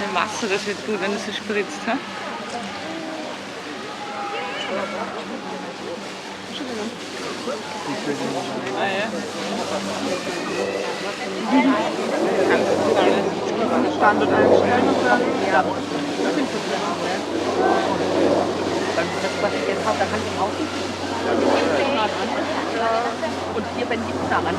Im Wasser, das wird gut, wenn es so spritzt. He? Ah, ja. Standort einstellen und dann. Ja. Das, was ich jetzt habe, da kann ich raussuchen. Und hier, wenn die daran